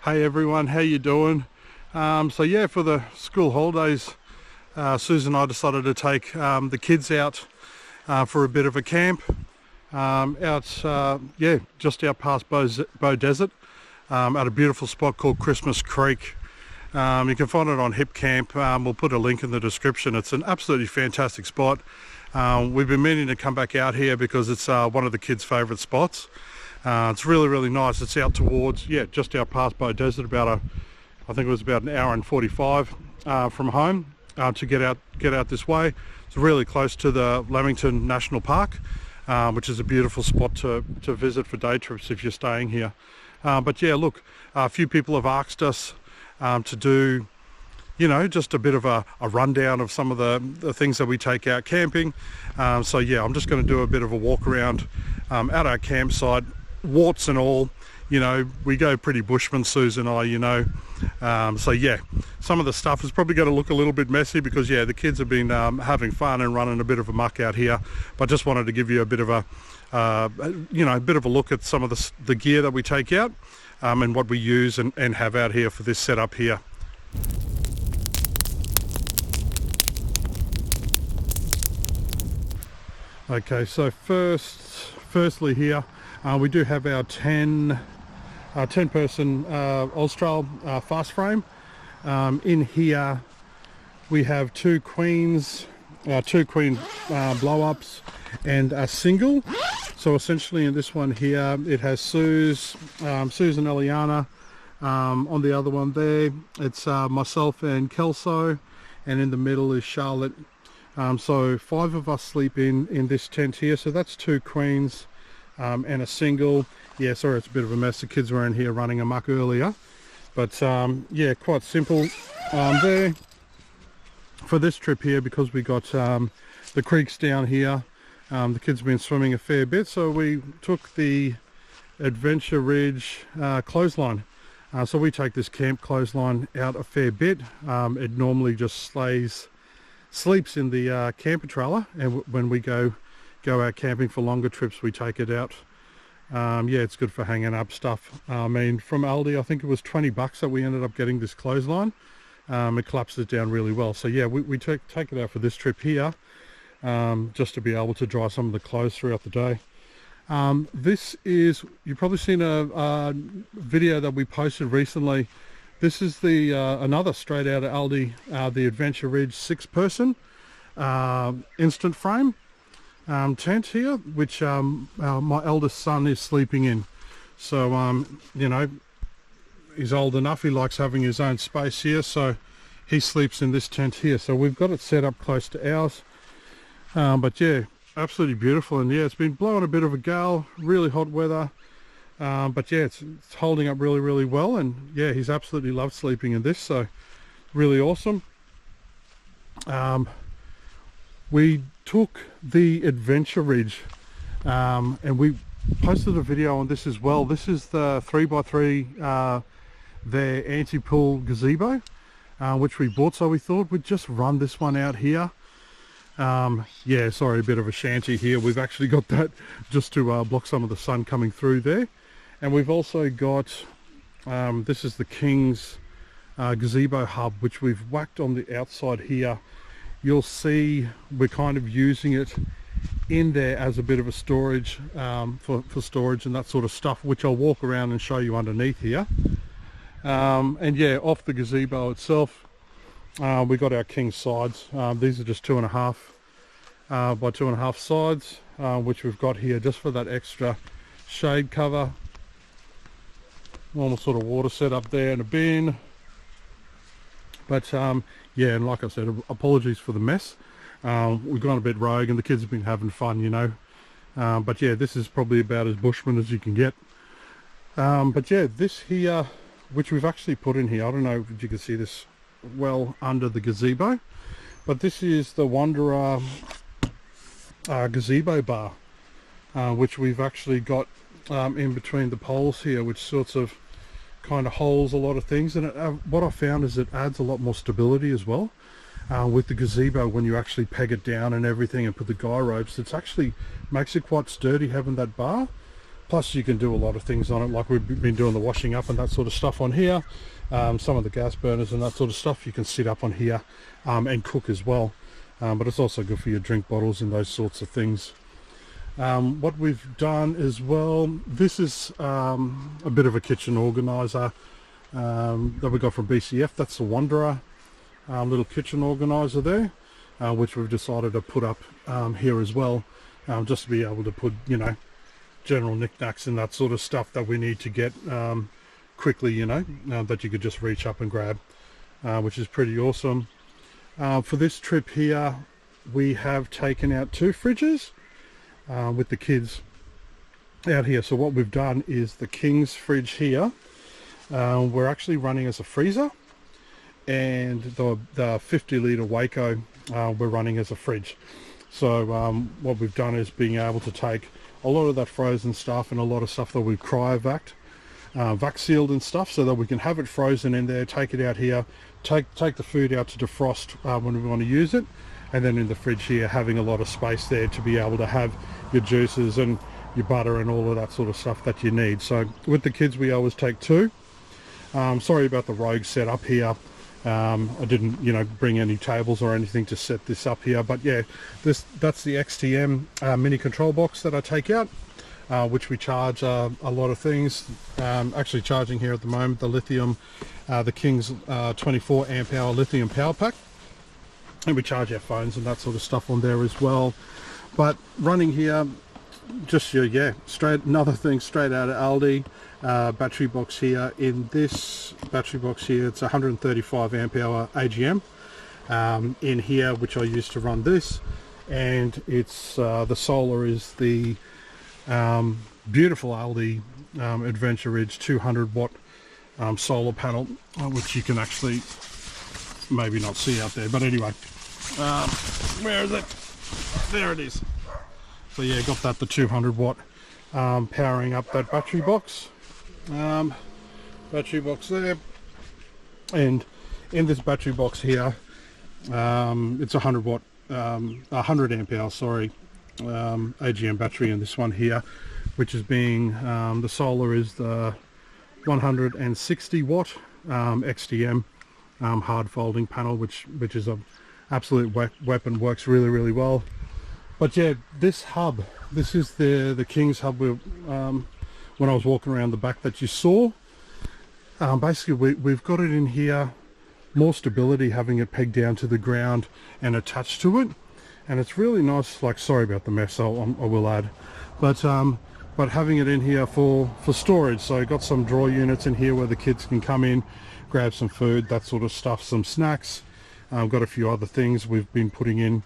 Hey everyone, how you doing? So yeah, for the school holidays, Susan and I decided to take the kids out for a bit of a camp just out past Bow Desert at a beautiful spot called Christmas Creek. You can find it on Hipcamp. We'll put a link in the description. It's an absolutely fantastic spot. We've been meaning to come back out here because it's one of the kids' favourite spots. It's really nice. It's out towards, just out past Bow Desert, I think it was about an hour and 45 from home to get out this way. It's really close to the Lamington National Park, which is a beautiful spot to visit for day trips if you're staying here. But yeah, look, a few people have asked us to do, just a bit of a rundown of some of the things that we take out camping. So yeah, I'm just going to do a bit of a walk around at our campsite, warts and all. We go pretty bushman, Susan and I, so yeah, some of the stuff is probably going to look a little bit messy because the kids have been having fun and running a bit of a muck out here. But just wanted to give you a bit of a bit of a look at some of the gear that we take out and what we use and have out here for this setup here. Okay, so firstly here we do have our 10 person Austrail fast frame. In here we have two queen blow-ups and a single. So essentially in this one here it has Suze and Eliana. On the other one there it's myself and Kelso, and in the middle is Charlotte. So 5 of us sleep in this tent here, so that's 2 queens and a single. Yeah, sorry, it's a bit of a mess. The kids were in here running amok earlier, but yeah, quite simple there for this trip here, because we got the creeks down here. The kids have been swimming a fair bit, so we took the Adventure Ridge clothesline. So we take this camp clothesline out a fair bit. It normally just sleeps in the camper trailer, and when we go out camping for longer trips we take it out. Yeah, it's good for hanging up stuff. I mean, from Aldi I think it was 20 bucks that we ended up getting this clothesline. It collapses down really well, so yeah, we take it out for this trip here, just to be able to dry some of the clothes throughout the day. This is, you've probably seen a video that we posted recently. This is the another straight out of Aldi, the Adventure Ridge 6-person instant frame tent here, which my eldest son is sleeping in. So he's old enough, he likes having his own space here, so he sleeps in this tent here. So we've got it set up close to ours, but yeah, absolutely beautiful. And yeah, it's been blowing a bit of a gale, really hot weather. But yeah, it's holding up really well, and yeah, he's absolutely loved sleeping in this, so really awesome. We took the Adventure Ridge and we posted a video on this as well. This is the 3x3 their anti-pool gazebo, which we bought, so we thought we'd just run this one out here. Yeah, sorry, a bit of a shanty here. We've actually got that just to block some of the sun coming through there. And we've also got, this is the King's gazebo hub, which we've whacked on the outside here. You'll see we're kind of using it in there as a bit of a storage, for storage and that sort of stuff, which I'll walk around and show you underneath here. And yeah, off the gazebo itself, we got our King sides. These are just 2.5 by 2.5 sides, which we've got here just for that extra shade cover. Normal sort of water setup there and a bin. But yeah, and like I said, apologies for the mess. We've gone a bit rogue and the kids have been having fun, but yeah, this is probably about as bushman as you can get. But yeah, this here, which we've actually put in here, I don't know if you can see this well under the gazebo, but this is the Wanderer gazebo bar, which we've actually got in between the poles here, which sorts of kind of holds a lot of things. And what I found is it adds a lot more stability as well with the gazebo. When you actually peg it down and everything and put the guy ropes, it actually makes it quite sturdy having that bar. Plus you can do a lot of things on it, like we've been doing the washing up and that sort of stuff on here. Some of the gas burners and that sort of stuff you can sit up on here and cook as well. But it's also good for your drink bottles and those sorts of things. What we've done as well, this is a bit of a kitchen organizer that we got from BCF. That's the Wanderer little kitchen organizer there, which we've decided to put up here as well, just to be able to put, you know, general knickknacks and that sort of stuff that we need to get quickly, you know, that you could just reach up and grab, which is pretty awesome. For this trip here, we have taken out 2 fridges with the kids out here. So what we've done is the King's fridge here, we're actually running as a freezer, and the 50 litre Waco we're running as a fridge. So what we've done is being able to take a lot of that frozen stuff and a lot of stuff that we've cryovac sealed and stuff, so that we can have it frozen in there, take it out here, take the food out to defrost when we want to use it, and then in the fridge here having a lot of space there to be able to have your juices and your butter and all of that sort of stuff that you need. So with the kids we always take 2. Sorry about the rogue setup here. I didn't, you know, bring any tables or anything to set this up here, but yeah, that's the XTM mini control box that I take out, which we charge a lot of things. Actually charging here at the moment the lithium, the King's 24 amp hour lithium power pack, and we charge our phones and that sort of stuff on there as well. But running here, just yeah, another thing straight out of Aldi. Battery box here. In this battery box here, it's 135 amp hour AGM in here, which I use to run this, and it's the solar is the beautiful Aldi Adventure Ridge 200 watt solar panel, which you can actually maybe not see out there, but anyway, where is it? There it is. So yeah, got that, the 200 watt powering up that battery box. Battery box there, and in this battery box here, it's 100 watt, 100 amp hour, sorry, AGM battery in this one here, which is being the solar is the 160 watt XTM hard folding panel, which is a absolute weapon, works really well. But yeah, this hub, this is the King's hub. When I was walking around the back that you saw, basically we've got it in here, more stability, having it pegged down to the ground and attached to it, and it's really nice. Like, sorry about the mess, I will add, but having it in here for storage. So got some drawer units in here where the kids can come in, grab some food, that sort of stuff, some snacks. Got a few other things we've been putting in,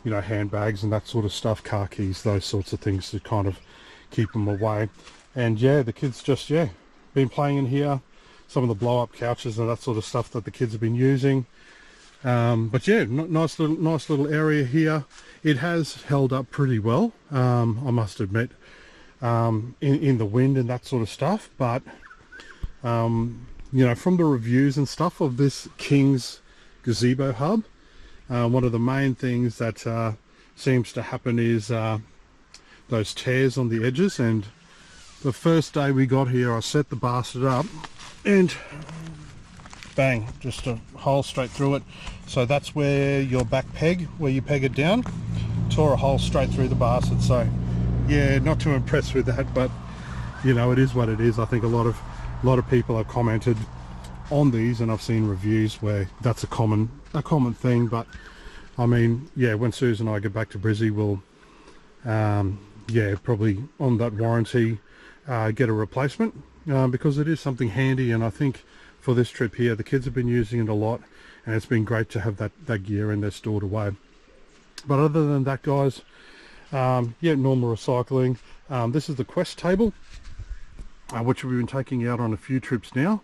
you know, handbags and that sort of stuff, car keys, those sorts of things to kind of keep them away. And yeah, the kids just, yeah, been playing in here, some of the blow up couches and that sort of stuff that the kids have been using. But yeah, nice little area here. It has held up pretty well, I must admit, in the wind and that sort of stuff. But you know, from the reviews and stuff of this King's gazebo hub, one of the main things that seems to happen is those tears on the edges. And the first day we got here, I set the bastard up and bang, just a hole straight through it. So that's where your back peg, where you peg it down, tore a hole straight through the bastard. So yeah, not too impressed with that, but you know, it is what it is. I think a lot of people have commented on these, and I've seen reviews where that's a common thing. But I mean, yeah, when Susan and I get back to Brizzy, we'll yeah, probably on that warranty get a replacement, because it is something handy. And I think for this trip here, the kids have been using it a lot, and it's been great to have that gear in there stored away. But other than that, guys, yeah, normal recycling. This is the Quest table, which we've been taking out on a few trips now.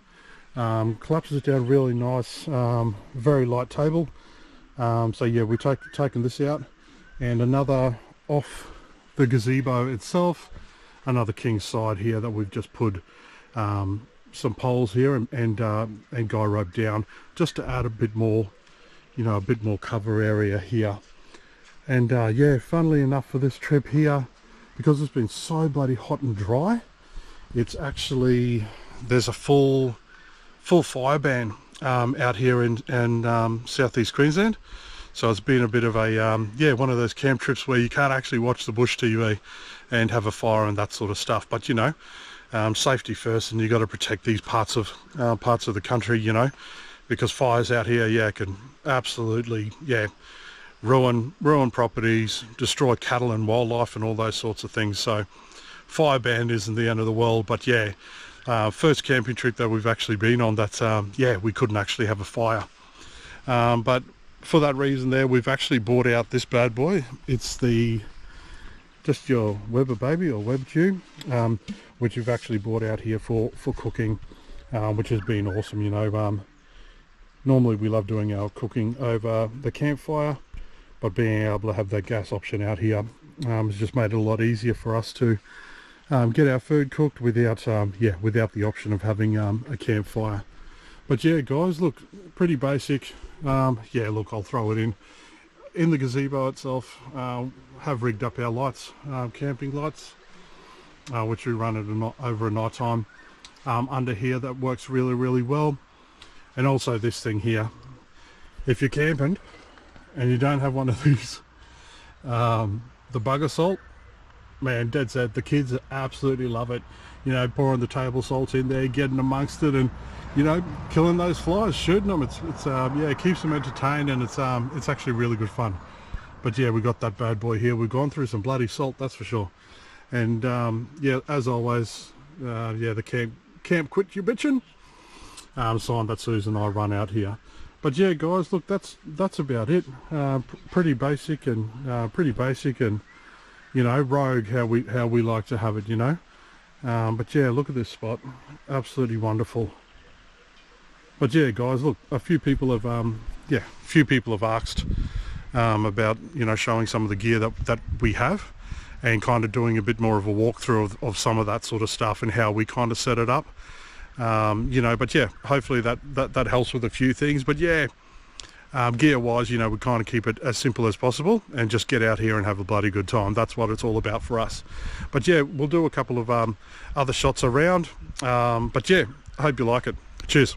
Collapses it down really nice, very light table. So yeah, we've taken this out, and another off the gazebo itself, another king side here that we've just put some poles here and guy rope down, just to add a bit more, you know, a bit more cover area here. And yeah, funnily enough, for this trip here, because it's been so bloody hot and dry, it's actually, there's a full fire ban out here in southeast Queensland. So it's been a bit of a yeah, one of those camp trips where you can't actually watch the bush TV and have a fire and that sort of stuff. But you know, safety first, and you got to protect these parts of the country, you know, because fires out here, yeah, can absolutely, yeah, ruin properties, destroy cattle and wildlife and all those sorts of things. So fire ban isn't the end of the world, but yeah, first camping trip that we've actually been on, that's yeah, we couldn't actually have a fire, but for that reason there, we've actually bought out this bad boy. It's just your Weber baby, or Web Tube, which we've actually bought out here for cooking, which has been awesome. You know, normally we love doing our cooking over the campfire, but being able to have that gas option out here has just made it a lot easier for us to get our food cooked without yeah, without the option of having a campfire. But yeah, guys, look, pretty basic. Yeah, look, I'll throw it in the gazebo itself. Have rigged up our lights, camping lights, which we run over a night time under here. That works really well. And also this thing here, if you're camping and you don't have one of these, the bugger salt, man, dead set, the kids absolutely love it. You know, pouring the table salt in there, getting amongst it, and you know, killing those flies, shooting them. It's yeah, it keeps them entertained, and it's actually really good fun. But yeah, we got that bad boy here. We've gone through some bloody salt, that's for sure. And yeah, as always, yeah, the camp quit you bitchin'. Sign that Susan and I run out here. But yeah, guys, look, that's about it. Pretty basic and you know, rogue how we like to have it, you know. But yeah, look at this spot, absolutely wonderful. But yeah, guys, look, a few people have asked about, you know, showing some of the gear that we have, and kind of doing a bit more of a walkthrough of some of that sort of stuff and how we kind of set it up. You know, but yeah, hopefully that helps with a few things. But yeah, gear wise, you know, we kind of keep it as simple as possible and just get out here and have a bloody good time. That's what it's all about for us. But yeah, we'll do a couple of other shots around. But yeah, I hope you like it. Cheers.